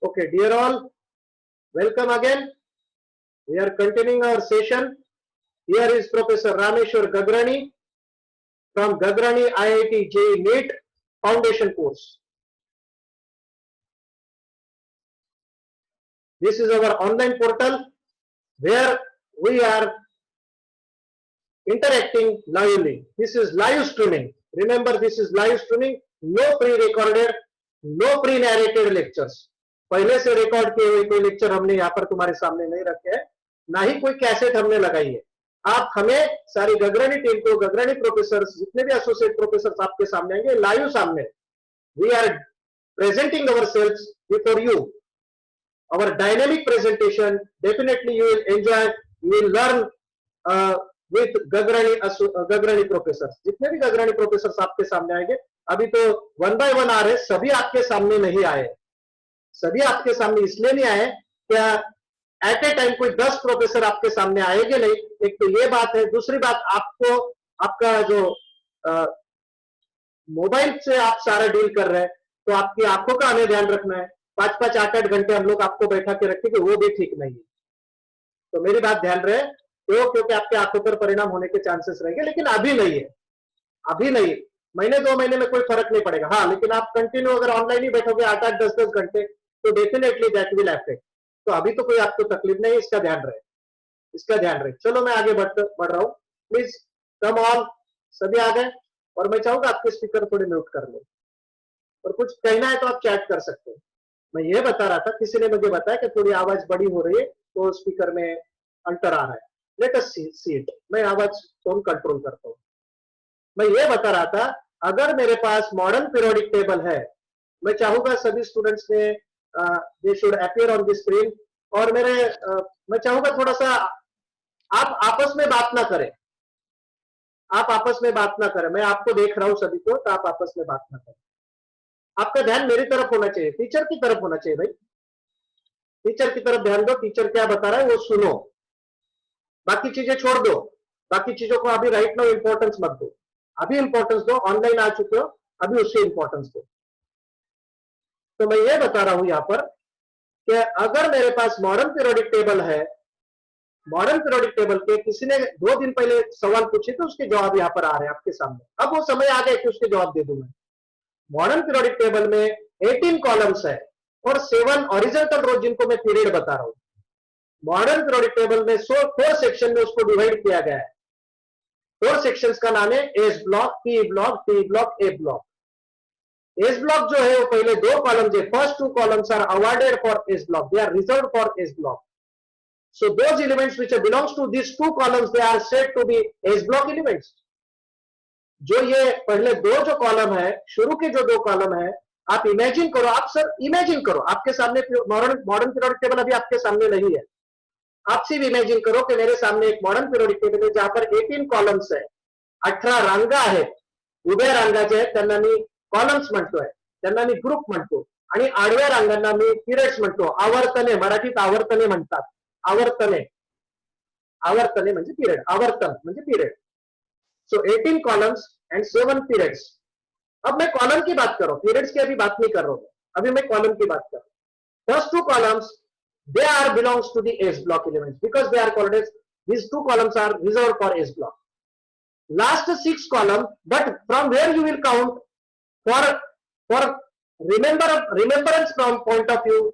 Okay, dear all, welcome again. We are continuing our session. Here is Professor Rameshwar Gagrani from Gagrani IIT JEE NEET Foundation course. This is our online portal where we are interacting lively. This is live streaming. Remember, this is live streaming. No pre-recorded, no pre-narrated lectures. पहले से record किए हुए कोई lecture हमने यहाँ पर तुम्हारे सामने नहीं रखे हैं, ना ही कोई कैसेट हमने लगाई है. आप हमें सारी गगरानी टीम को, गगरानी प्रोफेसर, जितने भी एसोसिएट प्रोफेसर आपके सामने आएंगे लाइव सामने. We are presenting our sales before you. Our dynamic presentation, definitely you will enjoy, you will learn with Gagrani professors. जितने भी Gagrani professors आपके सामने आएंगे, अभी तो वन बाय वन आ रहे, सभी आपके सामने नहीं आए. सभी आपके सामने इसलिए नहीं आए, क्या एट ए टाइम कोई 10 प्रोफेसर आपके सामने आएंगे नहीं. एक तो ये बात है. दूसरी बात, आपको आपका जो मोबाइल से आप सारा डील कर रहे हैं, तो आपकी आंखों का हमें ध्यान रखना है. 5-5, 8-8 घंटे हम लोग आपको बैठा के रखेंगे, वो भी ठीक नहीं है. तो मेरी बात ध्यान रहे, तो क्योंकि आपके आंखों पर परिणाम होने के चांसेस रहेंगे, लेकिन अभी नहीं है. अभी नहीं, महीने 2 महीने में कोई फर्क नहीं पड़ेगा. हाँ, लेकिन आप कंटिन्यू अगर ऑनलाइन ही बैठोगे 8-8, 10-10 घंटे, तो डेफिनेटली दैट विल अफेक्ट. तो अभी तो कोई आपको तकलीफ नहीं है, इसका ध्यान रहे, इसका ध्यान रहे. चलो मैं आगे बढ़ रहा हूँ. प्लीज कम ऑल, सभी आ गए. और मैं चाहूंगा आपके स्पीकर थोड़े म्यूट कर लो, और कुछ कहना है तो आप चैट कर सकते हो. मैं ये बता रहा था, किसी ने मुझे बताया कि थोड़ी आवाज बड़ी हो रही है, तो स्पीकर में अंतर आ रहा है. Let us see it. मैं आवाज टोन कंट्रोल करता हूँ. मैं ये बता रहा था, अगर मेरे पास मॉडर्न पीरियोडिक टेबल है, मैं चाहूंगा सभी स्टूडेंट्स ने they should appear on the screen. और मैं चाहूंगा थोड़ा सा आप आपस में बात ना करें. आप आपस में बात ना करें. मैं आपको देख रहा हूं सभी को, तो आप आपस में बात ना करें. आपका ध्यान मेरी तरफ होना चाहिए, टीचर की तरफ होना चाहिए. भाई, टीचर की तरफ ध्यान दो. टीचर क्या बता रहा है वो सुनो, बाकी चीजें छोड़ दो. बाकी चीजों को अभी राइट नाउ इंपॉर्टेंस मत दो. अभी इंपॉर्टेंस दो. ऑनलाइन आ चुके हो, अभी उससे इंपॉर्टेंस दो. तो मैं ये बता रहा हूं यहां पर कि अगर मेरे पास मॉडर्न पीरियोडिक टेबल है, मॉडर्न पीरियोडिक टेबल के किसी ने 2 दिन पहले सवाल पूछे, तो उसके जवाब यहां पर आ रहे हैं आपके सामने. अब वो समय आ गया कि उसके जवाब दे दूं मैं. मॉडर्न पीरियोडिक टेबल में 18 कॉलम्स है और 7 हॉरिजॉन्टल रो, जिनको मैं पीरियड बता रहा हूं. मॉडर्न पीरियोडिक टेबल में 4 सेक्शन में उसको डिवाइड किया गया है. 4 सेक्शंस का नाम है S block, P block, T block, A block. S block जो है वो पहले 2 कॉलम्स है. First 2 columns are awarded for S block, they are reserved for S block. So those elements which belongs to these 2 columns, they are said to be S block elements. जो ये पहले 2 जो column है, शुरू के जो 2 column है, आप इमेजिन करो. आप सर इमेजिन करो, आपके सामने मॉडर्न पीरियोडिक टेबल अभी आपके सामने नहीं है. आप सिर्फ इमेजिन करो कि मेरे सामने एक मॉडर्न पीरियोडिक टेबल है जहां पर 18 कॉलम्स है, 18 रांगा आहे. उभ्या रांगा जे आहेत त्यांना मी कॉलम्स म्हणतोय, त्यांना मी ग्रुप म्हणतो. आणि आडव्या रांगांना मी पिरियड्स म्हणतो. आवर्तने, मराठीत आवर्तने म्हणतात. आवर्तने, आवर्तने म्हणजे पीरियड, आवर्तन म्हणजे period. So 18 columns and 7 periods. अब मैं कॉलम की बात कर रहा हूं, पीरियड्स की अभी बात नहीं कर रहा हूं. अभी मैं कॉलम की बात कर रहा हूं. First 2 columns, they are belongs to the S block elements because they are called as, these 2 columns are reserved for S block. Last 6 column, but from where you will count for remembrance from point of view,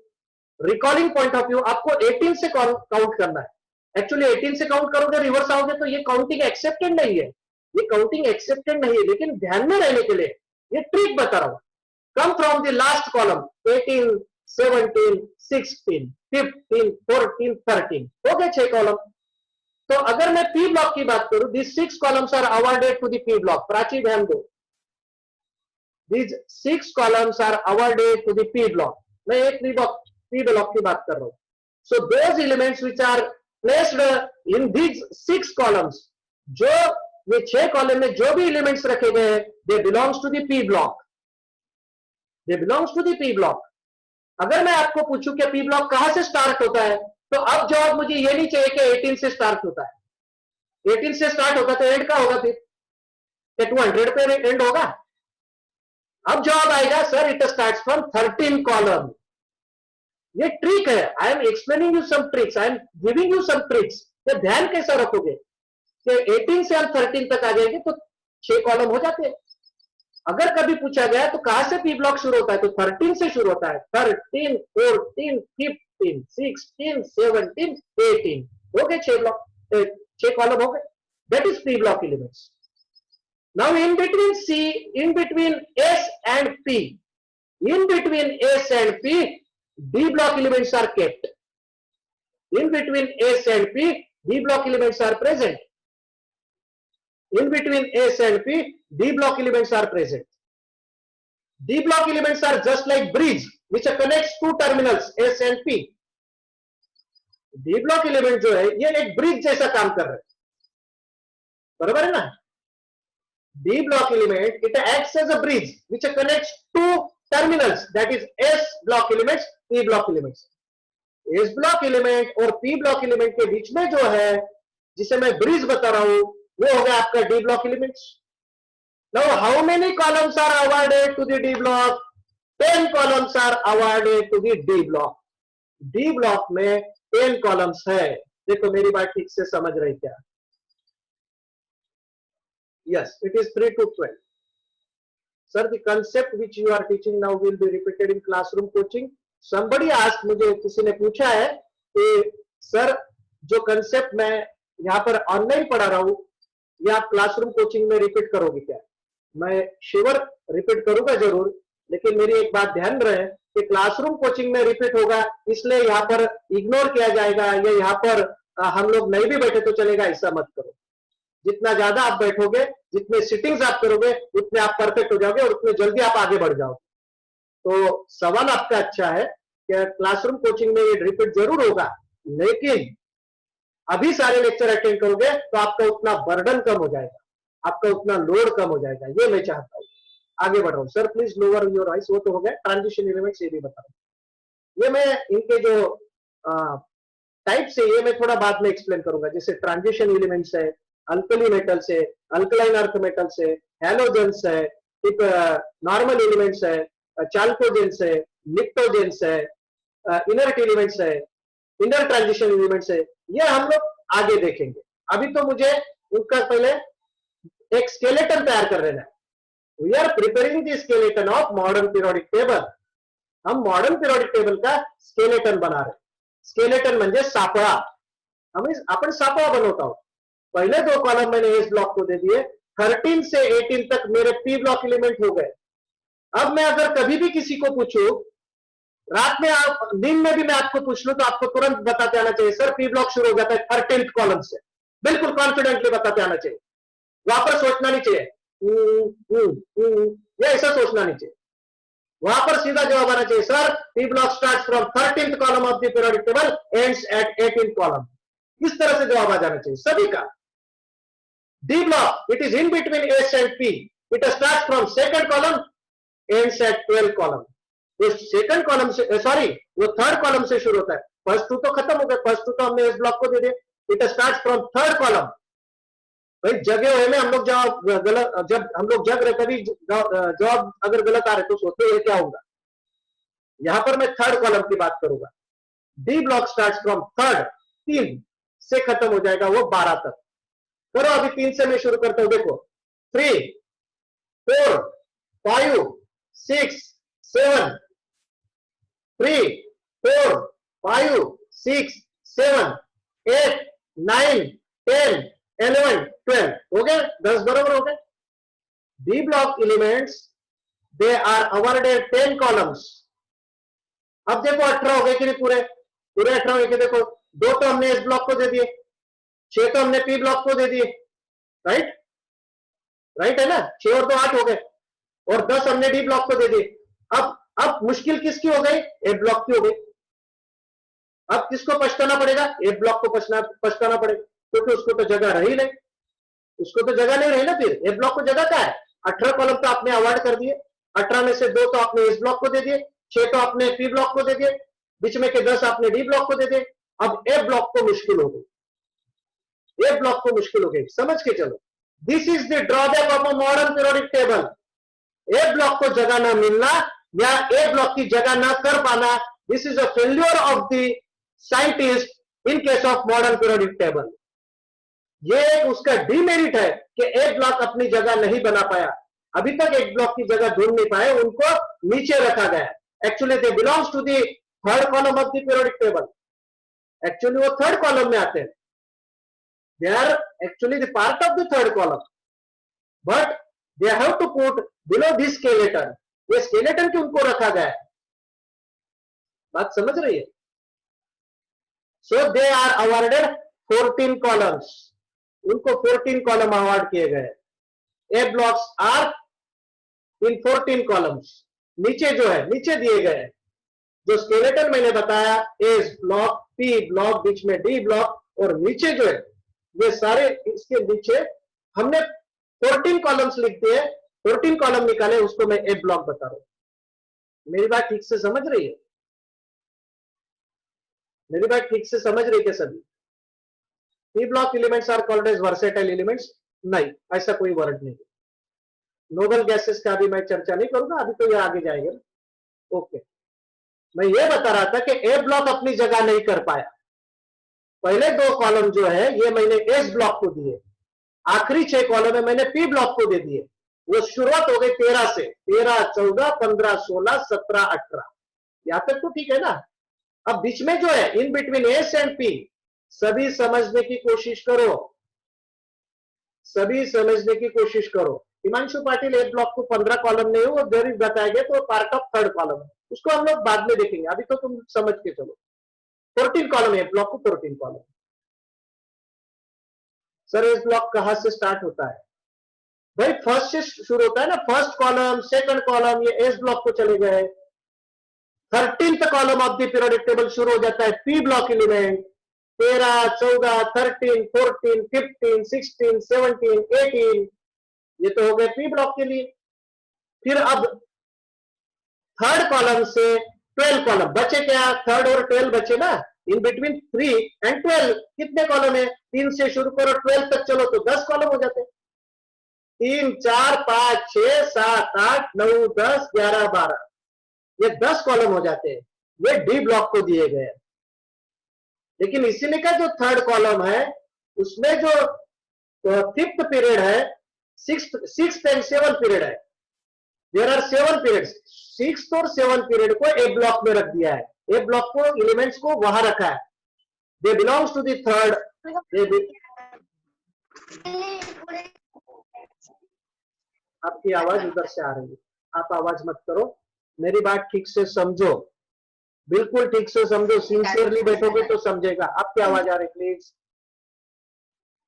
recording point of view, आपको 18 से count करना है. Actually 18 से count करोगे, reverse आओगे तो ये counting accepted नहीं है. ये काउंटिंग एक्सेप्टेड नहीं है, लेकिन ध्यान में रहने के लिए ये ट्रिक बता रहा हूं. Come from the last column, 18, 17, 16, 15, 14, 13, हो गए 6 कॉलम. तो अगर मैं पी ब्लॉक की बात करूं, this 6 columns are awarded to the P block. Prachi ध्यान दो, this 6 columns are awarded to the P block. मैं एक पी ब्लॉक की बात कर रहा हूं. So those elements which are placed in these 6 columns, जो ये 6 कॉलम में जो भी एलिमेंट्स रखे गए हैं, they belongs to the P block. They belongs to the P block. अगर मैं आपको पूछूं कि पी ब्लॉक कहां से स्टार्ट होता है, तो अब जवाब मुझे ये नहीं चाहिए कि 18 से स्टार्ट होता है. 18 से स्टार्ट होगा तो एंड का होगा फिर 200 पे एंड होगा. अब जवाब आएगा, sir it starts from 13 column. ये ट्रिक है, I am explaining you some tricks, I am giving you some tricks. ये ध्यान कैसा रखोगे कि 18 से हम 13 तक आ जाएंगे तो 6 कॉलम हो जाते हैं। अगर कभी पूछा गया तो कहां से पी ब्लॉक शुरू होता है, तो 13 से शुरू होता है। 13, 14, 15, 16, 17, 18 हो गए 6 ब्लॉक, 6 कॉलम हो गए। That is P block elements. Now in between C, in between S and P, in between S and P, D block elements are kept. In between S and P, D block elements are present. In between S and P, D block elements are present. D block elements are just like bridge which connects two terminals S and P. D block element जो है ये एक bridge जैसा काम कर रहा है, बराबर है ना। D block element, it acts as a bridge which connects two terminals, that is S block elements, P block elements. S block element और P block element के बीच में जो है जिसे मैं ब्रिज बता रहा हूं वो हो गया आपका D block elements. Now how many columns are awarded to the D block? 10 columns are awarded to the D block. D block में 10 columns है। देखो मेरी बात ठीक से समझ रही क्या? Yes, it is 3 to 12. Sir, the concept which you are teaching now will be repeated in classroom coaching. Somebody asked, मुझे किसी ने पूछा है कि सर जो कंसेप्ट मैं यहाँ पर ऑनलाइन पढ़ा रहा हूँ ये आप क्लासरूम कोचिंग में रिपीट करोगे क्या? मैं श्योर रिपीट करूंगा जरूर, लेकिन मेरी एक बात ध्यान रहे कि क्लासरूम कोचिंग में रिपीट होगा इसलिए यहाँ पर इग्नोर किया जाएगा या यहाँ पर हम लोग नहीं भी बैठे तो चलेगा, ऐसा मत करो। जितना ज्यादा आप बैठोगे, जितने सिटिंग्स आप करोगे उतने आप परफेक्ट हो जाओगे और उतने जल्दी आप आगे बढ़ जाओगे। तो सवाल आपका अच्छा है कि क्लासरूम कोचिंग में ये रिपीट जरूर होगा, लेकिन अभी सारे लेक्चर अटेंड करोगे तो आपका उतना बर्डन कम हो जाएगा, आपका उतना लोड कम हो जाएगा, ये मैं चाहता हूँ। आगे बढ़ रहा हूँ। Sir please lower your voice, वो तो हो गया। ट्रांजिशन एलिमेंट्स ये भी बता रहा हूँ। ये मैं इनके जो टाइप से ये मैं थोड़ा बाद में एक्सप्लेन करूंगा। जैसे ट्रांजिशन एलिमेंट्स है, अल्कली मेटल्स है, अल्कलाइन अर्थ मेटल्स है, हैलोजेंस है, एक नॉर्मल एलिमेंट्स है, चाल्कोजेंस है, निक्टोजेंस है, इनर्ट एलिमेंट्स है, इनर ट्रांजिशन एलिमेंट्स है, ये हम लोग आगे देखेंगे। अभी तो मुझे उनका पहले एक स्केलेटन तैयार कर लेना है। We are preparing the skeleton of modern periodic table. हम मॉडर्न पीरियोडिक टेबल का स्केलेटन बना रहे। स्केलेटन म्हणजे सापळा, आपण सापळा बनवत आहोत। पहले 2 कॉलम मैंने एस ब्लॉक को दे दिए, 13 से 18 तक मेरे पी ब्लॉक एलिमेंट हो गए। अब मैं अगर कभी भी किसी को पूछूं, रात में आप दिन में भी मैं आपको पूछ लूं तो आपको तुरंत बताते आना चाहिए सर पी ब्लॉक शुरू हो जाता है 13th कॉलम से। बिल्कुल कॉन्फिडेंटली बताते आना चाहिए, वहां पर सोचना नहीं चाहिए ये ऐसा सोचना नहीं चाहिए। वहां पर सीधा जवाब आना चाहिए sir P block starts from 13th column of the periodic table ends at 18th column. इस तरह से जवाब आ जाना चाहिए सभी का। D block, it is in between S and P. It starts from second column, ends at 12th column. वो second column से वो थर्ड कॉलम से शुरू होता है। फर्स्ट 2 तो खत्म हो गए, फर्स्ट 2 तो हमने इस ब्लॉक को दे दिए। It starts from third column. भाई जगे हुए में हम लोग जब हम लोग जग रहे कभी जवाब अगर गलत आ रहे तो सोचते हुए क्या होगा। यहां पर मैं थर्ड कॉलम की बात करूंगा। D block starts from third, 3 से खत्म हो जाएगा वो 12 तक। करो अभी 3 से मैं शुरू करता हूं। देखो 3, 4, 5, 6, 7, 3, 4, 5, 6, 7, 8, 9, 10, 11, 12 हो गए, 10 बराबर हो गए। D block elements they are awarded 10 columns. अब देखो 18 हो गए कि नहीं, पूरे 18 हो गए। देखो 2 तो हमने इस ब्लॉक को दे दिए, 6 तो हमने पी ब्लॉक को दे दिए, राइट है ना। 6 और 2 8 हो गए और 10 हमने डी ब्लॉक को दे दिए। अब मुश्किल किसकी हो गई? ए ब्लॉक की हो गई। अब किसको पछताना पड़ेगा? ए ब्लॉक को पछताना पड़ेगा, क्योंकि उसको तो जगह रही नहीं, उसको तो जगह नहीं रही ना। फिर ए ब्लॉक को जगह क्या है? 18 कॉलम तो आपने अवॉर्ड कर दिए, 18 में से 2 तो आपने इस ब्लॉक को दे दिए, 6 तो आपने पी ब्लॉक को दे दिए, बीच में के 10 आपने डी ब्लॉक को दे दिए। अब ए ब्लॉक को मुश्किल हो गई, ए ब्लॉक को मुश्किल हो गई, समझ के चलो। This is the drawback of a modern periodic table. A block को जगह ना मिलना या ए ब्लॉक की जगह ना कर पाना, this is a failure of the scientist in case of modern periodic table. ये उसका डीमेरिट है कि ए ब्लॉक अपनी जगह नहीं बना पाया, अभी तक एक ब्लॉक की जगह ढूंढ नहीं पाए, उनको नीचे रखा गया। Actually they belongs to the third column of the periodic table, actually वो थर्ड कॉलम में आते हैं, they are actually the part of the third column, but they have to put below this skeleton, ये skeleton क्यों उनको रखा गया है, बात समझ रही है? So they are awarded 14 columns, उनको 14 कॉलम अवार्ड किए गए। A blocks are in 14 columns, नीचे जो है नीचे दिए गए हैं, जो स्केलेटन मैंने बताया, एस ब्लॉक, पी ब्लॉक, बीच में डी ब्लॉक, और नीचे जो है ये सारे, इसके नीचे हमने 14 कॉलम्स लिख दिए, 14 कॉलम निकाले, उसको मैं ए ब्लॉक बता रहा हूं। मेरी बात ठीक से समझ रही है? मेरी बात ठीक से समझ रही है सभी? P block elements are called as versatile elements? नहीं, ऐसा कोई वर्ड नहीं। नोबल गैसेस का भी मैं चर्चा नहीं करूंगा, अभी तो ये आगे जाएगा। ओके, मैं ये बता रहा था कि ए ब्लॉक अपनी जगह नहीं कर पाया। पहले 2 कॉलम जो है ये मैंने एस ब्लॉक को दिए, आखिरी 6 कॉलम है मैंने पी ब्लॉक को दे दिए। वो शुरुआत हो गई 13 से, 13, 14, 15, 16, 17, 18, यहां तक तो ठीक है ना। अब बीच में जो है in between S and P, सभी समझने की कोशिश करो, सभी समझने की कोशिश करो। हिमांशु पाटिल ए ब्लॉक को 15 कॉलम नहीं हो, देर इज बताया गया तो पार्ट ऑफ थर्ड कॉलम है, उसको हम लोग बाद में देखेंगे, अभी तो तुम समझ के चलो। 14 कॉलम है ब्लॉक को, 14 कॉलम। सर इस ब्लॉक कहां से स्टार्ट होता है? भाई फर्स्ट से शुरू होता है ना, फर्स्ट कॉलम, सेकंड कॉलम, ये एस ब्लॉक को चले गए। 13th column of the periodic table शुरू हो जाता है पी ब्लॉक एलिमेंट, 13, 14, 13, 14, 15, 16, 17, 18, ये तो हो गए पी ब्लॉक के लिए। फिर अब थर्ड कॉलम से 12 कॉलम बचे, क्या थर्ड और 12 बचे ना, इन बिटवीन 3 एंड 12 कितने कॉलम है? 3 से शुरू करो 12 तक चलो तो 10 कॉलम हो जाते हैं। 3, 4, 5, 6, 7, 8, 9, 10, 11, 12, ये 10 कॉलम हो जाते हैं, ये डी ब्लॉक को दिए गए। लेकिन इसीलिए का जो थर्ड कॉलम है उसमें जो 5th पीरियड है, 6th एंड 7th पीरियड है, देयर आर 7 पीरियड्स, 6th और 7th पीरियड को ए ब्लॉक में रख दिया है, ए ब्लॉक को एलिमेंट्स को वहां रखा है, they belongs to the third. आपकी आवाज उधर से आ रही है, आप आवाज मत करो, मेरी बात ठीक से समझो, बिल्कुल ठीक से समझो, सिंसियरली बैठोगे तो समझेगा। आपकी आवाज आ रही, प्लीज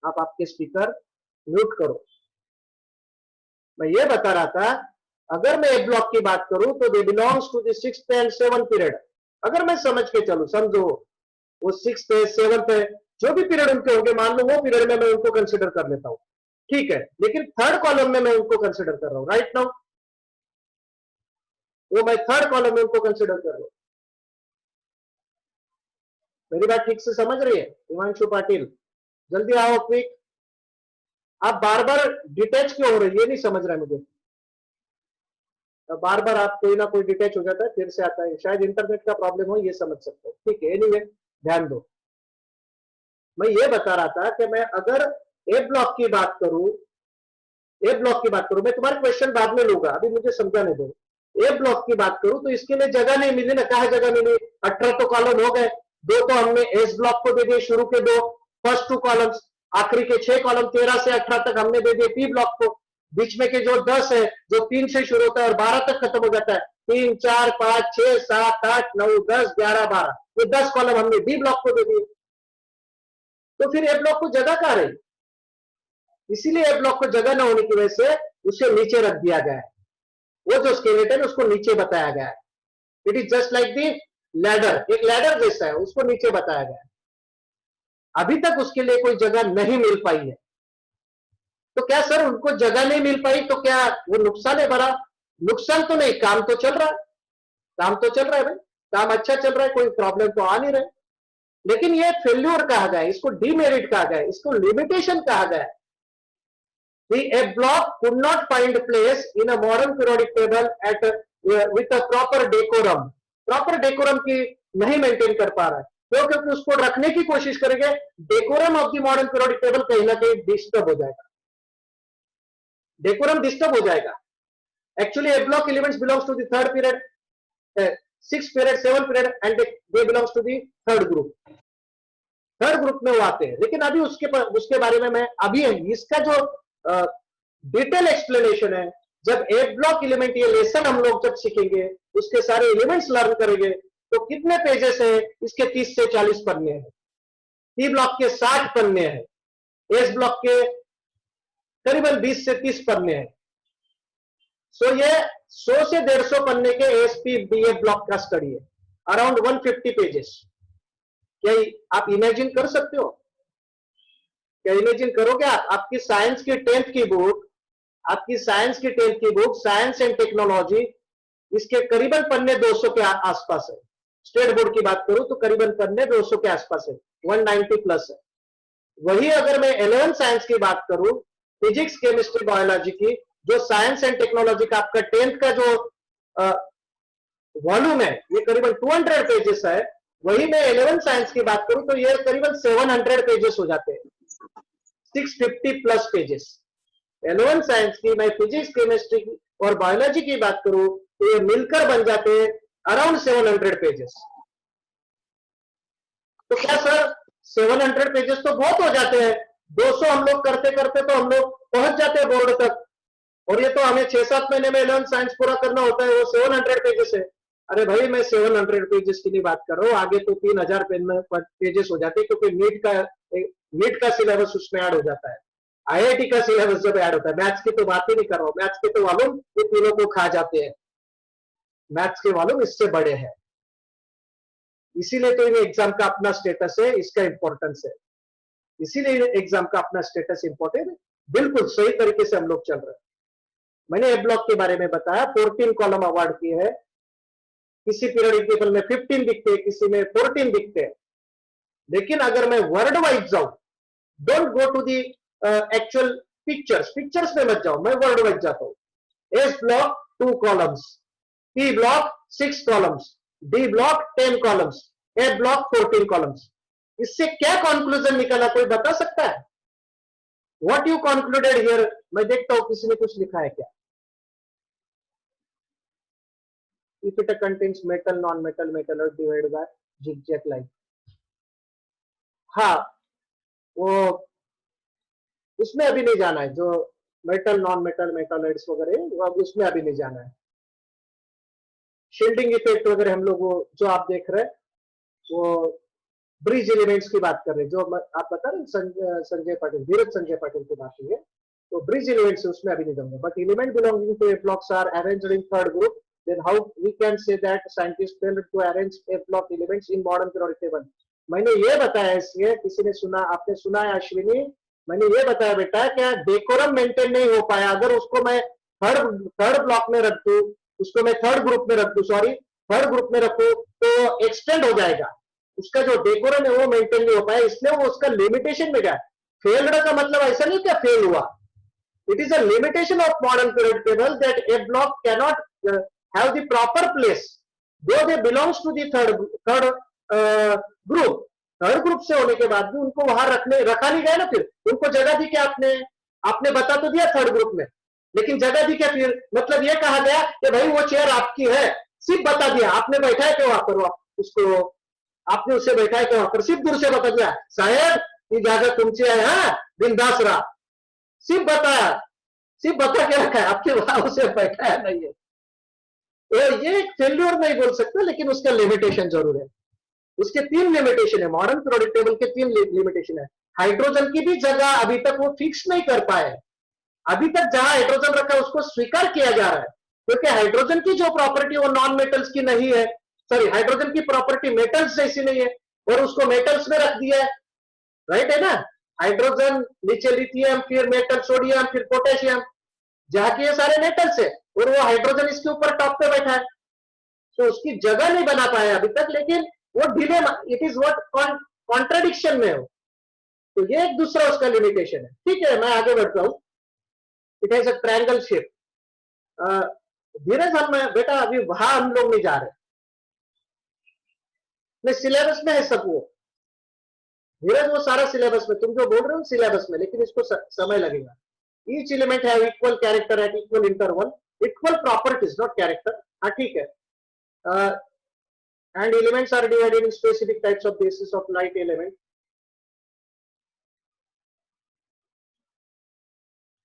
आप आपके स्पीकर म्यूट करो। मैं ये बता रहा था, अगर मैं ए ब्लॉक की बात करूं तो they belongs to the 6th and 7th period. अगर मैं समझ के चलूं, समझो वो 6th है, 7th है, जो भी पीरियड उनके होंगे, मान लो वो पीरियड में मैं उनको कंसिडर कर लेता हूं, ठीक है, लेकिन थर्ड कॉलम में मैं उनको कंसिडर कर रहा हूं राइट नाउ, वो मैं थर्ड कॉलम में उनको कंसिडर कर रहा हूं। मेरी बात ठीक से समझ रही है हिमांशु पाटिल? जल्दी आओ, क्विक। आप बार बार डिटैच क्यों हो रहे, ये नहीं समझ रहा है मुझे। बार बार आप कोई ना कोई डिटैच हो जाता है, फिर से आता है, शायद इंटरनेट का प्रॉब्लम हो, ये समझ सकते हो, ठीक है। एनीवे ध्यान दो, मैं ये बता रहा था कि मैं अगर ए ब्लॉक की बात करूं, ए ब्लॉक की बात करूं, मैं तुम्हारे क्वेश्चन बाद में लूंगा, अभी मुझे समझाने दो। ए ब्लॉक की बात करूं तो इसके लिए जगह नहीं मिली ना, कहा जगह मिली? 18 तो कॉलम हो गए, 2 तो हमने एस ब्लॉक को दे दिए, शुरू के 2 फर्स्ट 2 कॉलम्स, आखिरी के 6 कॉलम 13 से 18 तक हमने दे दिए पी ब्लॉक को, बीच में के जो 10 है जो 3 से शुरू होता है और 12 तक खत्म हो जाता है, 3, 4, 5, 6, 7, 8, 9, 10, 11, 12, ये 10 कॉलम हमने डी ब्लॉक को दे दिए। तो फिर ए ब्लॉक को जगह कहां रही? इसीलिए ए ब्लॉक को जगह न होने की वजह से उसे नीचे रख दिया गया है, वो जो स्केलेटन है उसको नीचे बताया गया है। It is just like the ladder, एक लैडर जैसा है, उसको नीचे बताया गया है। अभी तक उसके लिए कोई जगह नहीं मिल पाई है। तो क्या सर उनको जगह नहीं मिल पाई तो क्या वो नुकसान है बड़ा? नुकसान तो नहीं, काम तो चल रहा है, काम तो चल रहा है भाई, काम अच्छा चल रहा है, कोई प्रॉब्लम तो आ नहीं रहे। लेकिन ये फेल्यूर कहा गया, इसको डीमेरिट कहा गया, इसको लिमिटेशन कहा गया। A block could not find place in a modern periodic table at with a proper decorum. Proper decorum की नहीं मेंटेन कर पा रहा है, तो क्योंकि उसको रखने की कोशिश करेंगे, decorum of the modern periodic table कहीं ना कहीं डिस्टर्ब हो जाएगा, डेकोरम डिस्टर्ब हो जाएगा. Actually, A block elements belongs to the third period, sixth period, seventh period, and they belongs to the third group. Third group में वो आते हैं. लेकिन अभी उसके बारे में मैं अभी इसका जो डिटेल एक्सप्लेनेशन है, जब ए ब्लॉक एलिमेंट ये लेसन हम लोग जब सीखेंगे, उसके सारे एलिमेंट्स लर्न करेंगे, तो कितने पेजेस है इसके? 30 से 40 पन्ने हैं. टी ब्लॉक के 60 पन्ने हैं. एस ब्लॉक के करीबन 20 से 30 पन्ने हैं. सो ये 100 से 150 पन्ने के एसपी बीए ब्लॉक का स्टडी है, अराउंड 150 पेजेस. क्या आप इमेजिन कर सकते हो? क्या इमेजिन करोगे आपकी साइंस की 10th की बुक, आपकी साइंस की 10th की बुक साइंस एंड टेक्नोलॉजी, इसके करीबन पन्ने 200 के आसपास है. स्टेट बोर्ड की बात करूं तो करीबन पन्ने 200 के आसपास है, 190 प्लस है. वही अगर मैं 11 साइंस की बात करूं, फिजिक्स केमिस्ट्री बायोलॉजी की, जो साइंस एंड टेक्नोलॉजी का आपका 10th का जो वॉल्यूम है, ये करीबन 200 पेजेस है. वही मैं 11 साइंस की बात करूं तो ये करीबन 700 पेजेस हो जाते हैं, 650 प्लस पेजेस. 11 साइंस की, मैं फिजिक्स केमिस्ट्री की और बायोलॉजी की बात करूं तो ये मिलकर बन जाते हैं अराउंड 700 पेजेस. तो क्या सर 700 पेजेस तो बहुत हो जाते हैं, 200 हम लोग करते करते तो हम लोग पहुंच जाते हैं बोर्ड तक, और ये तो हमें 6-7 महीने में 11 साइंस पूरा करना होता है, वो 700 पेजेस है. अरे भाई मैं 700 पेजेस की नहीं बात कर रहा हूँ, आगे तो 3000 पेजेस हो जाते हैं, क्योंकि नीट का सिलेबस उसमें ऐड हो जाता है, आईआईटी का सिलेबस जब ऐड होता है. मैथ्स की तो बात ही नहीं कर रहा हूँ, मैथ्स के तो वॉल्यूम ये तीनों को खा जाते हैं, मैथ्स के वॉल्यूम इससे बड़े हैं. इसीलिए तो ये एग्जाम का अपना स्टेटस है, इसका इंपॉर्टेंस है, इसीलिए एग्जाम का अपना स्टेटस इंपॉर्टेंट है. बिल्कुल सही तरीके से हम लोग चल रहे हैं. मैंने ए ब्लॉक के बारे में बताया, 14 कॉलम अवार्ड की है. किसी पीरियडिक टेबल में 15 दिखते हैं, किसी में 14 दिखते हैं. लेकिन अगर मैं वर्ड वाइज जाऊं, don't go to the actual pictures में मत जाओ, मैं वर्ड वाइज जाता हूं. S block 2 columns, P block 6 columns, D block 10 columns, A block 14 columns. इससे क्या कंक्लूजन निकला, कोई बता सकता है? What you concluded here? मैं देखता हूं किसी ने कुछ लिखा है क्या. If it contains metal, non-metal, metal are divided by zigzag line. हाँ, वो उसमें अभी नहीं जाना है, जो मेटल नॉन मेटल मेटालॉइड्स वगैरह वो अब उसमें अभी नहीं जाना है. शील्डिंग इफेक्ट वगैरह हम लोग वो जो आप देख रहे हैं वो ब्रिज एलिमेंट्स की बात कर रहे हैं, जो आप बता रहे हैं संजय पाटिल, धीरज संजय पाटिल की बात हुई है, तो ब्रिज एलिमेंट्स उसमें अभी नहीं जाऊंगा. But element belonging to A blocks are arranged in third group. Then how we can say that scientists failed to arrange a block elements in modern periodic table? मैंने ये बताया, इसलिए किसी ने सुना, आपने सुना है अश्विनी, मैंने ये बताया बेटा क्या डेकोरम मेंटेन नहीं हो पाया. अगर उसको मैं थर्ड ब्लॉक में रख दूं, उसको मैं थर्ड ग्रुप में रख दूं, सॉरी थर्ड ग्रुप में रखूं, तो एक्सटेंड हो जाएगा. उसका जो डेकोरम है वो मेंटेन नहीं हो पाया, इसलिए वो उसका लिमिटेशन में गया. फेल्ड का मतलब ऐसा नहीं क्या फेल हुआ. It is a limitation of modern period table that A block cannot have the proper place, though they belongs to the third group. Third group से होने के बाद भी उनको वहां रखा नहीं गया ना. फिर उनको जगह दी क्या? आपने बता तो दिया थर्ड ग्रुप में, लेकिन जगह दी क्या? फिर मतलब ये कहा गया कि भाई वो चेयर आपकी है, सिर्फ बता दिया. आपने बैठा है क्या वहां पर? उसको आपने उसे बैठा है क्या वहां पर? सिर्फ दूर से बता दिया, साहेब ये जगह तुमची है, हाँ बिंदास रहा. सिर्फ बताया, सिर्फ बता के रखा है, आपके वहां उसे बैठाया नहीं है. तो ये एक फेल्योर नहीं बोल सकते, लेकिन उसका लिमिटेशन जरूर है. उसके 3 लिमिटेशन है, मॉडर्न पीरियोडिक टेबल के 3 लिमिटेशन है. हाइड्रोजन की भी जगह अभी तक वो फिक्स नहीं कर पाए. अभी तक जहां हाइड्रोजन रखा है उसको स्वीकार किया जा रहा है, क्योंकि हाइड्रोजन की जो प्रॉपर्टी वो नॉन मेटल्स की नहीं है. सॉरी, हाइड्रोजन की प्रॉपर्टी मेटल्स जैसी नहीं है, और उसको मेटल्स में रख दिया है. राइट है ना. हाइड्रोजन, नीचे लिथियम, फिर मेटल सोडियम, फिर पोटेशियम, जहां की ये सारे मेटल्स है, और वो हाइड्रोजन इसके ऊपर टॉप पे बैठा है. तो उसकी जगह नहीं बना पाया अभी तक, लेकिन वो delay, it is what contradiction में हो. तो ये एक दूसरा उसका लिमिटेशन है. ठीक है, मैं आगे बढ़ता हूं. It has a triangle shape. Dheeraj हम बेटा अभी वहां हम लोग नहीं जा रहे. नहीं, सिलेबस में है सब वो धीरज, वो सारा सिलेबस में, तुम जो बोल रहे हो सिलेबस में, लेकिन इसको समय लगेगा। Each element have equal character at equal interval, equal properties not character. हाँ ठीक है। And elements are divided in specific types of basis of light element.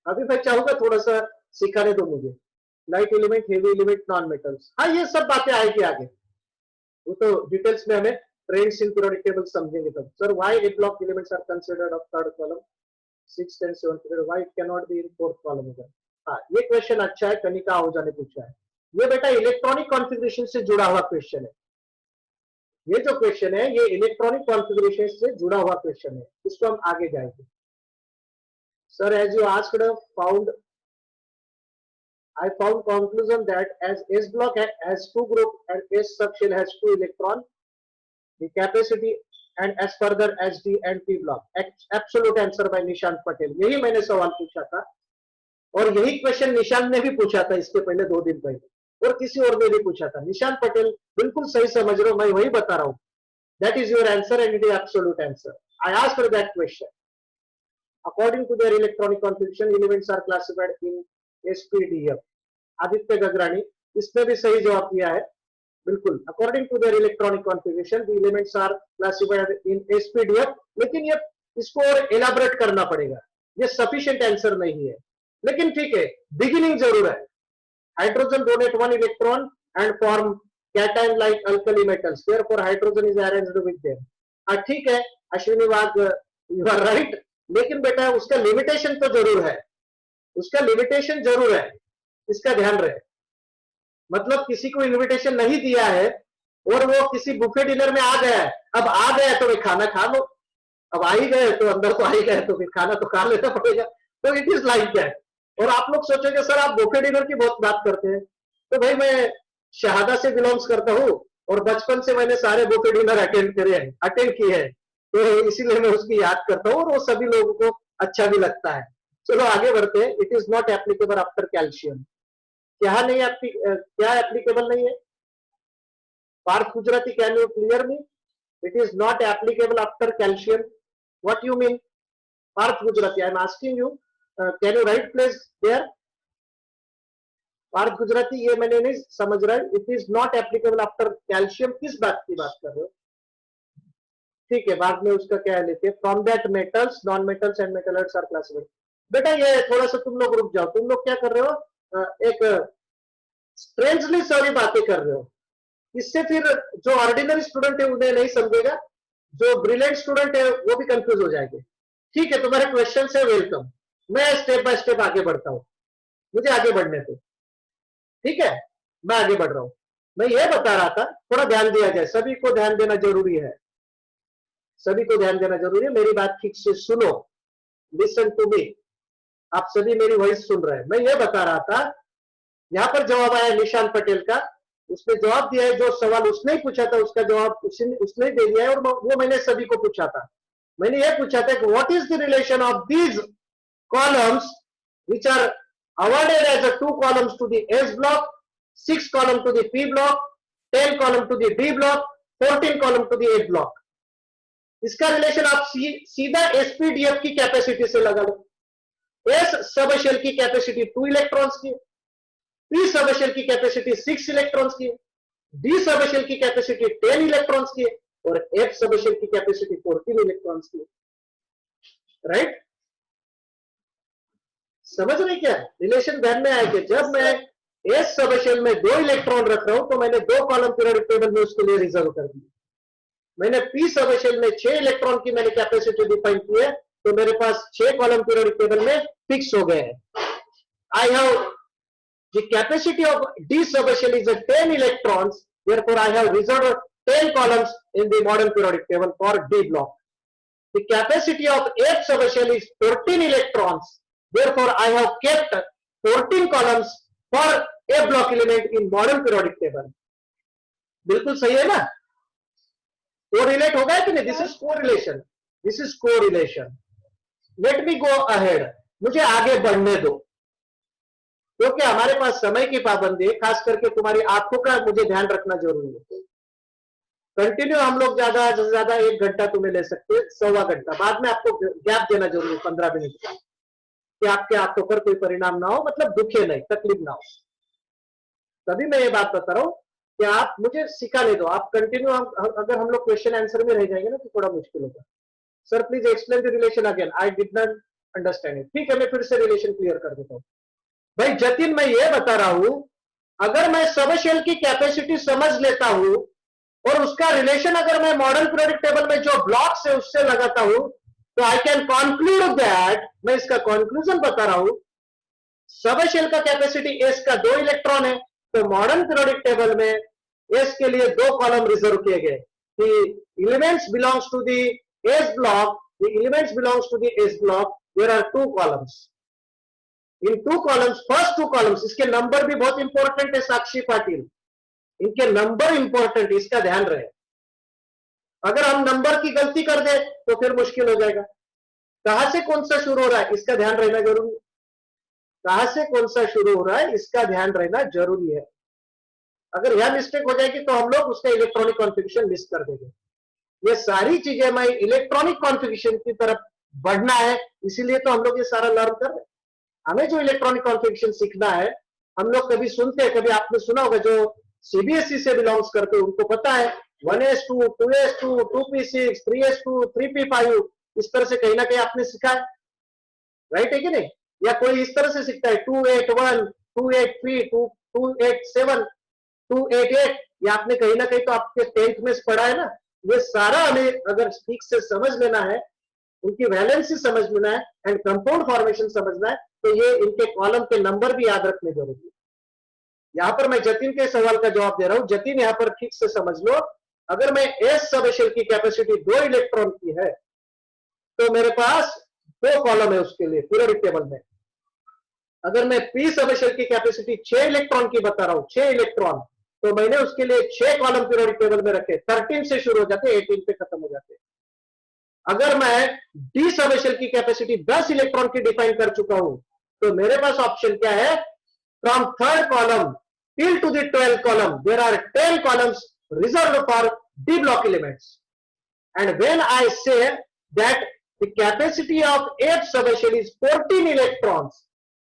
अभी मैं चाहूंगा थोड़ा सा सिखाने दो मुझे, light element, heavy element, non metals. हाँ ये सब बातें आएगी आगे, वो तो डिटेल्स में हमें ट्रेंड्स इन पीरियोडिक टेबल समझेंगे तब। Sir why A block elements are considered of third column 6 10 7 period, why it can not be in fourth column होगा। हाँ ये क्वेश्चन अच्छा है, कनिका आहूजा ने पूछा है। ये बेटा इलेक्ट्रॉनिक कॉन्फ़िगरेशन से जुड़ा हुआ क्वेश्चन है। ये जो क्वेश्चन है ये इलेक्ट्रॉनिक कॉन्फ़िगरेशन से जुड़ा हुआ क्वेश्चन है, इसको हम आगे जाएंगे। Sir as you asked found, I found conclusion that as S block has two group and S subshell has two electron, the capacity and as further as D and P block. Absolute answer by Nishant Patel. यही मैंने सवाल पूछा था और यही question Nishant ने भी पूछा था इसके पहले 2 दिन पहले, और किसी और ने भी पूछा था। निशांत पटेल बिल्कुल सही समझ रहे हो, मैं वही बता रहा हूँ। That is your answer and it is absolute answer. I asked that question. According to their electronic configuration, elements are classified in SPDF. Aditya Gagrani, इसने भी सही जवाब दिया है बिल्कुल। According to their electronic configuration the elements are classified in SPDF. लेकिन ये इसको और एलाबोरेट करना पड़ेगा, ये सफिशिएंट आंसर नहीं है, लेकिन ठीक है, बिगिनिंग जरूर है। Hydrogen donate 1 electron and form cation like alkali metals, therefore hydrogen is arranged with them. हाँ ठीक है अश्विनी वाघ, यू आर राइट, लेकिन बेटा उसका लिमिटेशन तो जरूर है, उसका लिमिटेशन जरूर है, इसका ध्यान रहे। मतलब किसी को इनविटेशन नहीं दिया है और वो किसी बुफे डिनर में आ गया है, अब आ गया तो वे खाना खा लो, अब आ ही गए तो अंदर तो आ ही गए तो फिर खाना तो खा लेना पड़ेगा। तो इट इज लाइक दैट। और आप लोग सोचोगे सर आप बुफे डिनर की बहुत बात करते हैं, तो भाई मैं शहादा से बिलोंग्स करता हूँ और बचपन से मैंने सारे बुफे डिनर अटेंड किए हैं, तो इसीलिए मैं उसकी याद करता हूँ और वो सभी लोगों को अच्छा भी लगता है। चलो आगे बढ़ते हैं। It is not applicable after calcium. क्या नहीं, क्या एप्लीकेबल नहीं है? Parth Gujarati, can you clear me? It is not applicable after calcium, what you mean? Parth Gujarati, I am asking you, can you write place there? Parth Gujarati, ये मैंने नहीं समझ रहा है, it is not applicable after calcium, किस बात की बात कर रहे हो? ठीक है, बाद में उसका क्या लेते हैं, from that metals non metals and metals are classified. बेटा ये थोड़ा सा तुम लोग रुक जाओ, तुम लोग क्या कर रहे हो, एक स्ट्रेंजली सारी बातें कर रहे हो। इससे फिर जो ऑर्डिनरी स्टूडेंट है उन्हें नहीं समझेगा, जो ब्रिलियंट स्टूडेंट है वो भी कंफ्यूज हो जाएंगे। ठीक है, तुम्हारे क्वेश्चन है, वेलकम। मैं स्टेप बाय स्टेप आगे बढ़ता हूं, मुझे आगे बढ़ने दो। ठीक है, मैं आगे बढ़ रहा हूं। मैं ये बता रहा था, थोड़ा ध्यान दिया जाए, सभी को ध्यान देना जरूरी है, सभी को ध्यान देना जरूरी है। मेरी बात ठीक से सुनो, लिसन टू मी। आप सभी मेरी वॉइस सुन रहे हैं। मैं ये बता रहा था, यहां पर जवाब आया निशांत पटेल का, उसने जवाब दिया है, जो सवाल उसने ही पूछा था उसका जवाब उसने दे दिया है, और वो मैंने सभी को पूछा था। मैंने ये पूछा था कि what is the relation of these columns which are awarded as a 2 columns to the S block, 6 column to the P block, 10 column to the D block, 14 column to the A block. इसका relation आप सीधा SPDF की capacity से लगा लो। S subshell की capacity 2 electrons की, P subshell की कैपेसिटी 6 इलेक्ट्रॉन्स की, डी सबशेल की कैपेसिटी 10 इलेक्ट्रॉन्स की, और एफ सबशेल की कैपेसिटी 14 इलेक्ट्रॉन्स की। राइट, समझ रहे क्या रिलेशन? ध्यान में आए कि जब मैं एस सबशेल में 2 इलेक्ट्रॉन रख रहा हूं तो मैंने 2 कॉलम पीरियोडिक टेबल में उसके लिए रिजर्व कर दी। मैंने पी सबशेल में 6 इलेक्ट्रॉन की मैंने कैपेसिटी डिफाइन की है, तो मेरे पास 6 कॉलम पीरियोडिक टेबल में फिक्स हो गए हैं। I have the capacity of D subshell is 10 electrons, therefore I have reserved 10 columns in the modern periodic table for D block. The capacity of F subshell is 14 electrons, therefore I have kept 14 columns for A block element in modern periodic table. बिल्कुल सही है ना? Correlate होगा कि नहीं? This is correlation, this is correlation. Let me go ahead, मुझे आगे बढ़ने दो, क्योंकि हमारे पास समय की पाबंदी है, खास करके तुम्हारी आंखों का मुझे ध्यान रखना जरूरी है। कंटिन्यू हम लोग ज्यादा से ज्यादा 1 घंटा तुम्हें ले सकते हैं, 1.25 घंटा। बाद में आपको गैप देना जरूरी है 15 मिनट का, कि आपके आंखों पर कोई परिणाम ना हो, मतलब दुखे नहीं, तकलीफ ना हो। तभी मैं ये बात बता रहा हूँ कि आप मुझे सिखाने दो। आप कंटिन्यू, अगर हम लोग क्वेश्चन आंसर में रह जाएंगे ना तो थोड़ा मुश्किल होगा। Sir please explain the relation again, I did not understand it. ठीक है, मैं फिर से रिलेशन क्लियर कर देता हूँ। भाई जतिन, मैं ये बता रहा हूं, अगर मैं सब शेल की कैपेसिटी समझ लेता हूं और उसका रिलेशन अगर मैं मॉडल पीरियोडिक टेबल में जो ब्लॉक्स है उससे लगाता हूं, तो आई कैन कंक्लूड दैट, मैं इसका कंक्लूजन बता रहा हूं, सब शेल का कैपेसिटी एस का 2 इलेक्ट्रॉन है, तो मॉडर्न पीरियोडिक टेबल में एस के लिए 2 कॉलम रिजर्व किए गए। The elements belongs to the S block. The elements belongs to the S block. There are 2 columns. In 2 columns, first 2 columns, इसके नंबर भी बहुत इंपॉर्टेंट है साक्षी पाटिल, इनके नंबर इंपॉर्टेंट, इसका ध्यान रहे। अगर हम नंबर की गलती कर दे तो फिर मुश्किल हो जाएगा। कहां से कौन सा शुरू हो रहा है इसका ध्यान रहना जरूरी है। कहां से कौन सा शुरू हो रहा है इसका ध्यान रहना जरूरी है। अगर यह मिस्टेक हो जाएगी तो हम लोग उसका इलेक्ट्रॉनिक कॉन्फ़िगरेशन मिस कर देंगे। ये सारी चीजें, मैं इलेक्ट्रॉनिक कॉन्फ़िगरेशन की तरफ बढ़ना है, इसीलिए तो हम लोग ये सारा लर्न कर रहे हैं। हमें जो इलेक्ट्रॉनिक कॉन्फ़िगरेशन सीखना है, हम लोग कभी सुनते हैं, कभी आपने सुना होगा जो सीबीएसई से बिलोंग्स करते हैं उनको पता है 1s2, 2s2, 2p6, 3s2, 3p5, इस तरह से कहीं ना कहीं आपने सीखा है, राइट है कि नहीं? या कोई इस तरह से सीखता है 281, 283, 287, 288, ये आपने कहीं ना कहीं तो आपके 10th में पढ़ा है ना। ये सारा हमें अगर ठीक से समझ लेना है, उनकी वैलेंसी समझ लेना है एंड कंपाउंड फॉर्मेशन समझना है, तो ये इनके कॉलम के नंबर भी याद रखने जरूरी है। यहां पर मैं जतिन के सवाल का जवाब दे रहा हूं। जतिन, यहां पर ठीक से समझ लो, अगर मैं एस सब शेल की कैपेसिटी 2 इलेक्ट्रॉन की है, तो मेरे पास 2 कॉलम है उसके लिए पीरियोडिक टेबल में। अगर मैं पी सब शेल की कैपेसिटी 6 इलेक्ट्रॉन की बता रहा हूं, 6 इलेक्ट्रॉन, तो मैंने उसके लिए 6 कॉलम पीरियोडिक टेबल में रखे, 13 से शुरू हो जाते, 18 पे खत्म हो जाते। अगर मैं डी सब शेल की कैपेसिटी 10 इलेक्ट्रॉन की डिफाइन कर चुका हूं, तो मेरे पास ऑप्शन क्या है, from 3rd column till to the 12th column there are 10 columns reserved for d block elements, and when I say that the capacity of F subshell is 14 electrons,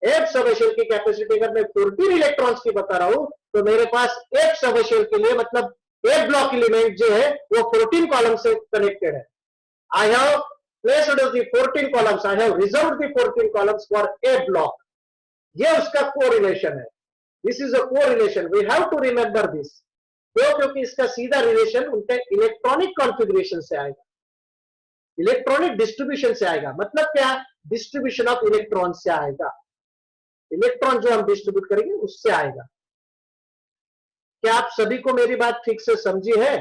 F subshell की capacity अगर मैं 14 electrons की बता रहा हूं, तो मेरे पास F subshell के लिए मतलब F ब्लॉक एलिमेंट जो है वो 14 कॉलम से कनेक्टेड है। I have placed the 14 columns, I have reserved the 14 columns for A block. ये उसका कोरिलेशन है। This is a correlation. We have to remember this. क्योंकि इसका सीधा रिलेशन उनके इलेक्ट्रॉनिक कॉन्फ़िगरेशन से आएगा, इलेक्ट्रॉनिक डिस्ट्रीब्यूशन से आएगा। मतलब क्या, डिस्ट्रीब्यूशन ऑफ इलेक्ट्रॉन से आएगा। इलेक्ट्रॉन जो हम डिस्ट्रीब्यूट करेंगे उससे आएगा। क्या आप सभी को मेरी बात ठीक से समझी है?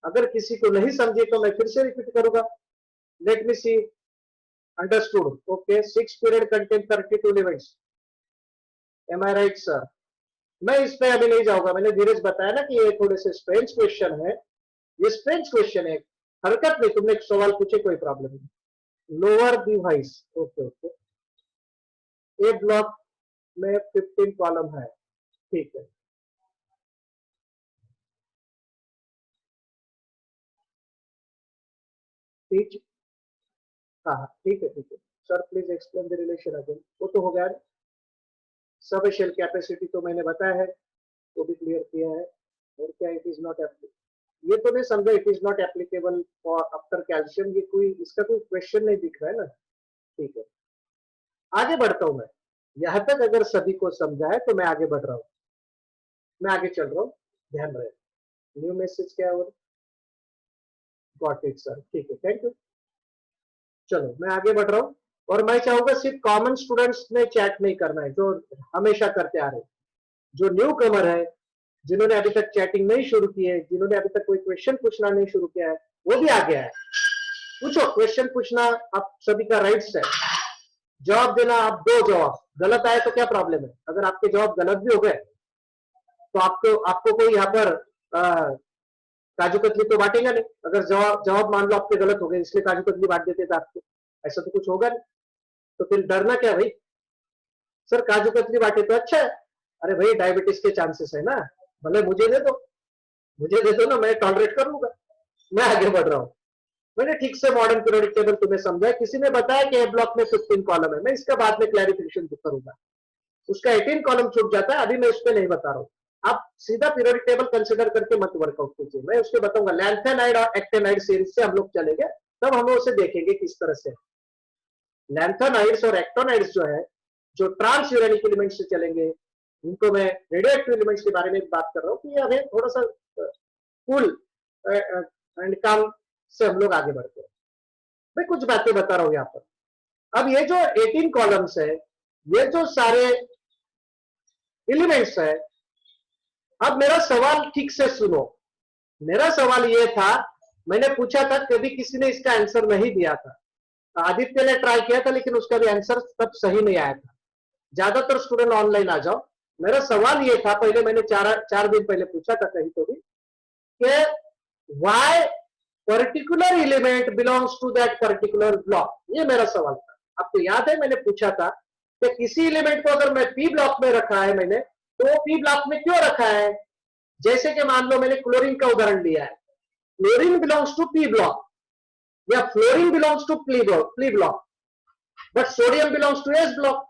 अगर किसी को नहीं समझी तो मैं फिर से रिपीट करूंगा। Let me see, understood, okay. 6 period contain 32 elements, am I right sir? मैं इस पे अभी नहीं जाऊंगा, मैंने धीरज बताया ना कि ये थोड़े से स्ट्रेंज क्वेश्चन है। ये स्ट्रेंज क्वेश्चन है, हरकत नहीं, तुमने सवाल पूछे, कोई प्रॉब्लम नहीं। Lower device, okay okay. A block में 15 कॉलम है, ठीक है। टीच, हाँ ठीक है ठीक है sir, please explain the relation again. वो तो हो गया, सब शेल कैपेसिटी तो मैंने बताया है, वो भी क्लियर किया है। और क्या, इट इज नॉट एप्लीकेबल, ये तो नहीं समझा, it is not applicable for after calcium, ये कोई इसका कोई क्वेश्चन नहीं दिख रहा है ना। ठीक है, आगे बढ़ता हूं मैं। यहां तक अगर सभी को समझा है तो मैं आगे बढ़ रहा हूं, मैं आगे चल रहा हूं, ध्यान रहे। न्यू मैसेज क्या हो, गॉट इट सर, ठीक है, थैंक यू। चलो मैं आगे बढ़ रहा हूं, और मैं चाहूंगा सिर्फ कॉमन स्टूडेंट्स ने चैट नहीं करना है, जो हमेशा करते आ रहे। जो न्यू कमर है, जिन्होंने अभी तक चैटिंग नहीं शुरू की है, जिन्होंने अभी तक कोई क्वेश्चन पूछना नहीं शुरू किया है, वो भी आगे आए। पूछो, क्वेश्चन पूछना आप सभी का राइट्स है। जवाब देना आप दो, जवाब गलत आए तो क्या प्रॉब्लम है? अगर आपके जवाब गलत भी हो गए तो आपको आपको कोई यहाँ पर काजू कतली तो बांटेगा नहीं। अगर जवाब मान लो आपके गलत हो गए इसलिए काजू कतली बांट देते थे आपको, ऐसा तो कुछ होगा नहीं। तो फिर डरना क्या भाई? सर काजू कतली बांटे तो अच्छा है। अरे भाई डायबिटीज के चांसेस है ना, भले मुझे दे दो, मुझे दे दो ना, मैं टॉलरेट कर लूंगा, मैं आगे बढ़ रहा हूँ। मैंने ठीक से मॉडर्न पीरियोडिक टेबल तुम्हें समझा, किसी ने बताया कि ए ब्लॉक में 15 कॉलम है, मैं इसका बाद में क्लैरिफिकेशन करूंगा। उसका 18 कॉलम छूट जाता है, अभी मैं उस पर नहीं बता रहा हूँ। आप सीधा पीरियोडिक टेबल कंसिडर करके मत वर्कआउट कीजिए, मैं उसके बताऊंगा। लैंथेनाइड और एक्टेनाइड सीरीज से हम लोग चलेंगे, तब हम उसे देखेंगे किस तरह से। लैंथेनाइड्स और एक्टोनाइड्स जो है, जो ट्रांस यूरेनिक एलिमेंट से चलेंगे, इनको मैं रेडियोएक्टिव एलिमेंट्स के बारे में बात कर रहा हूँ कि ये हमें थोड़ा सा कूल एंड काम से हम लोग आगे बढ़ते हैं। मैं कुछ बातें बता रहा हूं यहां पर। अब ये जो 18 कॉलम्स है, ये जो सारे एलिमेंट्स है, अब मेरा सवाल ठीक से सुनो। मेरा सवाल ये था, मैंने पूछा था, कभी किसी ने इसका आंसर नहीं दिया था। आदित्य ने ट्राई किया था, लेकिन उसका भी आंसर तब सही नहीं आया था। ज्यादातर स्टूडेंट ऑनलाइन आ जाओ। मेरा सवाल ये था, पहले मैंने चार दिन पहले पूछा था कहीं तो भी, कि why particular element belongs to that particular block. ये मेरा सवाल था। आपको याद है मैंने पूछा था कि किसी एलिमेंट को अगर मैं पी ब्लॉक में रखा है मैंने, तो वो पी ब्लॉक में क्यों रखा है? जैसे कि मान लो मैंने क्लोरीन का उदाहरण लिया है, chlorine belongs to P block, या fluorine belongs to P block, but sodium belongs to S block,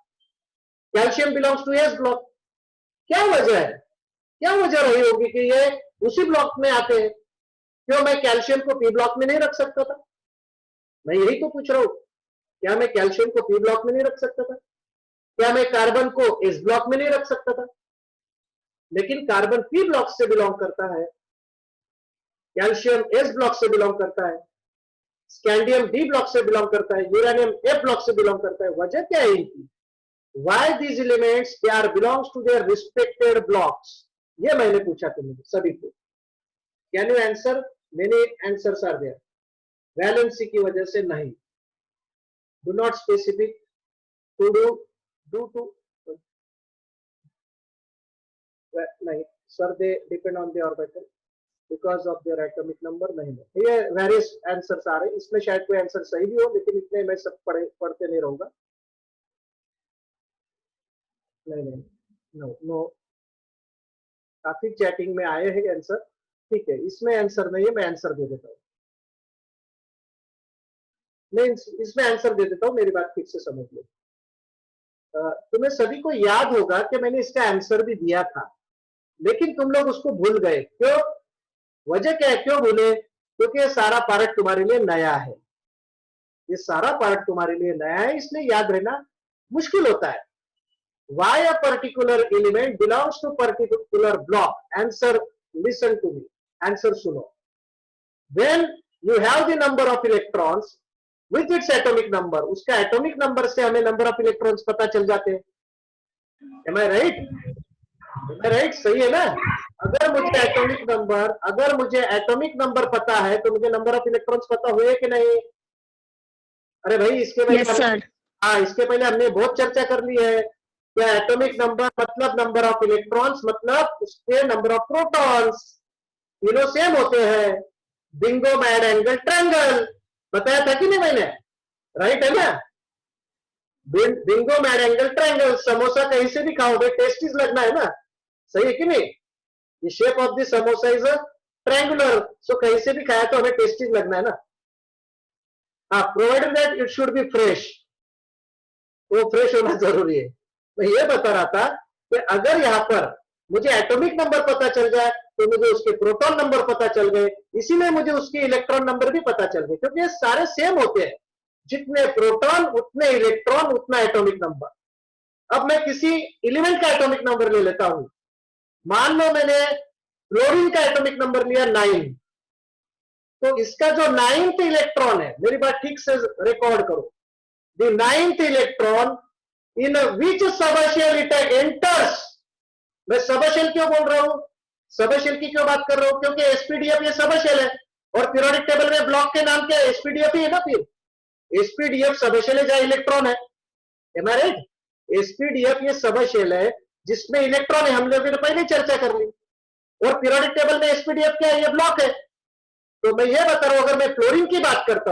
calcium belongs to S block. क्या वजह है? क्या वजह रही होगी कि ये उसी ब्लॉक में आते हैं? क्यों मैं कैल्शियम को पी ब्लॉक में नहीं रख सकता था? मैं यही तो पूछ रहा हूं, क्या मैं कैल्शियम को पी ब्लॉक में नहीं रख सकता था? क्या मैं कार्बन को एस ब्लॉक में नहीं रख सकता था? लेकिन कार्बन पी ब्लॉक से बिलोंग करता है, कैल्शियम एस ब्लॉक से बिलोंग करता है, स्कैंडियम डी ब्लॉक से बिलोंग करता है, यूरेनियम एफ ब्लॉक से बिलोंग करता है। वजह क्या है इनकी? Why these elements they are belongs to their respected blocks? ये मैंने पूछा तुमने सभी को। Can you answer? Many answers are there. Valency की वजह से नहीं। Do not specific to do to नहीं sir, they depend on the orbital because of their atomic number। नहीं, ये various answers आ रहे हैं, इसमें शायद कोई आंसर सही भी हो, लेकिन इतने मैं सब पढ़ते नहीं रहूंगा। नहीं, नो, काफी चैटिंग में आए हैं आंसर। ठीक है, इसमें आंसर नहीं है, मैं आंसर दे देता हूँ। मैं इसमें आंसर दे देता हूँ, मेरी बात ठीक से समझ लो। तुम्हें सभी को याद होगा कि मैंने इसका आंसर भी दिया था, लेकिन तुम लोग उसको भूल गए। क्यों? वजह क्या है क्यों भूले? क्योंकि ये सारा पार्ट तुम्हारे लिए नया है। ये सारा पार्ट तुम्हारे लिए नया है, इसलिए याद रहना मुश्किल होता है। Why a particular element belongs to particular block? Answer, listen to me. Answer सुनो। When you have the number of electrons with its atomic number, उसका atomic number से हमें number of electrons पता चल जाते हैं। Am I right? Am I right? सही है ना? अगर मुझे atomic number पता है, तो मुझे number of electrons पता हुए कि नहीं? अरे भाई, इसके पहले इसके पहले हमने बहुत चर्चा कर ली है। क्या एटॉमिक नंबर मतलब नंबर ऑफ इलेक्ट्रॉन्स, मतलब उसके नंबर ऑफ प्रोटॉन्स, तीनों सेम होते हैं। बिंगो मैड एंगल ट्रायंगल बताया था कि नहीं मैंने? राइट है ना? Bingo mad angle triangle. Samosa कहीं से भी खाओगे, टेस्टीज लगना है ना? सही है कि नहीं? The shape of the samosa is triangular, so कहीं से भी खाया तो हमें टेस्टीज लगना है ना? हाँ, provided that it should be fresh, वो फ्रेश होना जरूरी है। मैं ये बता रहा था कि अगर यहाँ पर मुझे एटॉमिक नंबर पता चल जाए, तो मुझे उसके प्रोटॉन नंबर पता चल गए, इसीलिए मुझे उसके इलेक्ट्रॉन नंबर भी पता चल गए, क्योंकि ये सारे सेम होते हैं। जितने प्रोटॉन उतने इलेक्ट्रॉन उतना एटॉमिक नंबर। अब मैं किसी एलिमेंट का एटॉमिक नंबर ले लेता हूं। मान लो मैंने क्लोरीन का एटॉमिक नंबर लिया 9, तो इसका जो 9th इलेक्ट्रॉन है, मेरी बात ठीक से रिकॉर्ड करो, the 9th electron in which subshell it enters. मैं सबशेल क्यों बोल रहा हूं, सबशेल की क्यों बात कर रहा हूं? क्योंकि एसपीडीएफ ये सबशेल है, और पीरियोडिक टेबल में ब्लॉक के नाम क्या है? एसपीडीएफ ही है ना। फिर एसपीडीएफ सबशेल है जहां इलेक्ट्रॉन है। M I right? एसपीडीएफ ये सबशेल है जिसमें इलेक्ट्रॉन है, हम लोग ने पहले चर्चा कर ली। और पीरियोडिक टेबल में एसपीडीएफ क्या है? ये ब्लॉक है। तो मैं ये बता रहा हूं, अगर मैं फ्लोरीन की बात करता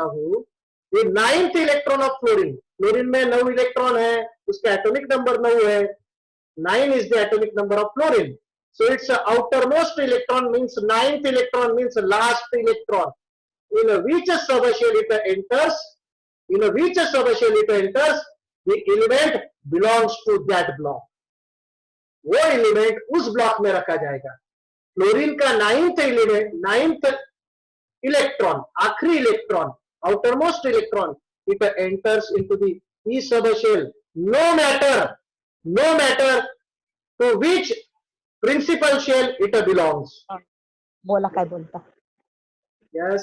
हूं, ये 9th electron of fluorine, fluorine में 9 इलेक्ट्रॉन है, उसका एटॉमिक नंबर 9 है। 9 is the atomic number of fluorine. So its outermost electron means 9th electron means last electron. In which subshell it enters, the element belongs to that block. वो element उस block में रखा जाएगा. Fluorine का 9th electron, आखिरी electron, outermost electron, it enters into the E subshell. No matter to which principal shell it belongs. बोला काय बोलता. Yes,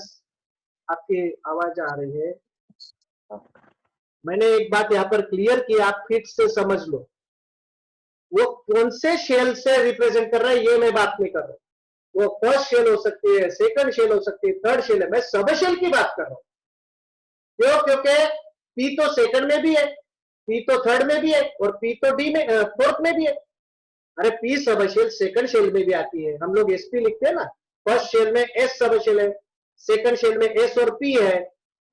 आपकी आवाज आ रही है. मैंने एक बात यहाँ पर क्लियर की, आप फिट से समझ लो. वो कौन से शेल से रिप्रेजेंट कर रहा है ये मैं बात नहीं कर रहा. वो फर्स्ट शेल हो सकती है, सेकंड शेल हो सकती है, थर्ड शेल है. मैं सब शेल की बात कर रहा हूं. क्यों? क्योंकि पी तो सेकंड में भी है, पी तो थर्ड में भी है, और पी तो डी में फोर्थ में भी है. अरे पी सब शेल सेकंड शेल में भी आती है. हम लोग एसपी लिखते हैं ना. फर्स्ट शेल में एस सब शेल है, सेकंड शेल में एस और पी है,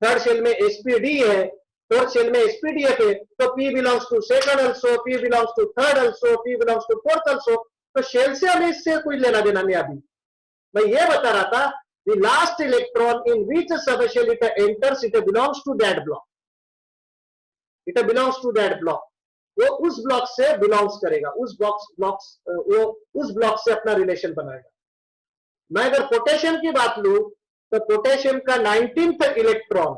थर्ड शेल में एसपीडी है, फोर्थ शेल में एसपीडीएफ है. तो P belongs to second also, P belongs to third also, P belongs to fourth also. तो शेल से हमें इससे कोई लेना देना नहीं. अभी मैं ये बता रहा था, the last electron in which subshell it enters, it belongs to that block. It belongs to that block. वो उस ब्लॉक से बिलोंग्स करेगा, वो उस ब्लॉक से अपना रिलेशन बनाएगा. मैं अगर पोटेशियम की बात लूं तो पोटेशियम का 19th electron,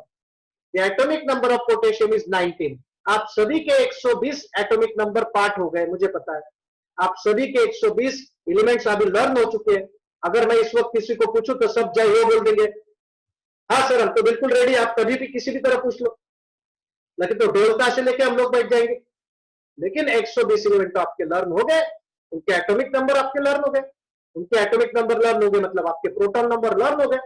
the atomic number of potassium is 19. आप सभी के 120 एटॉमिक नंबर पार्ट हो गए, मुझे पता है. आप सभी के 120 एलिमेंट्स अभी लर्न हो चुके हैं. अगर मैं इस वक्त किसी को पूछूं तो सब जय हो बोल देंगे. हाँ सर, हम तो बिल्कुल रेडी. आप कभी भी किसी भी तरह पूछ लो. लेकिन तो ढोलता से लेके हम लोग बैठ जाएंगे. लेकिन 120 एलिमेंट तो आपके लर्न हो गए, उनके एटॉमिक नंबर आपके लर्न हो गए. उनके एटॉमिक नंबर लर्न हो गए मतलब आपके प्रोटॉन नंबर लर्न हो गए,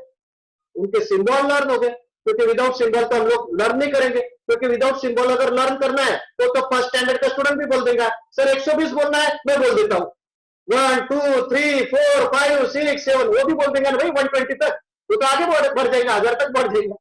उनके सिंबल लर्न हो गए. क्योंकि विदाउट सिंबल तो हम लोग लर्न नहीं करेंगे. क्योंकि विदाउट सिंबल अगर लर्न करना है तो फर्स्ट स्टैंडर्ड का स्टूडेंट भी बोल देगा सर 120 बोलना है. मैं बोल देता हूँ 1 2 3 4 5 6 7, वो भी बोल देंगे ना भाई 120 तक. वो तो आगे बढ़ जाएगा, 1000 तक बढ़ जाएगा.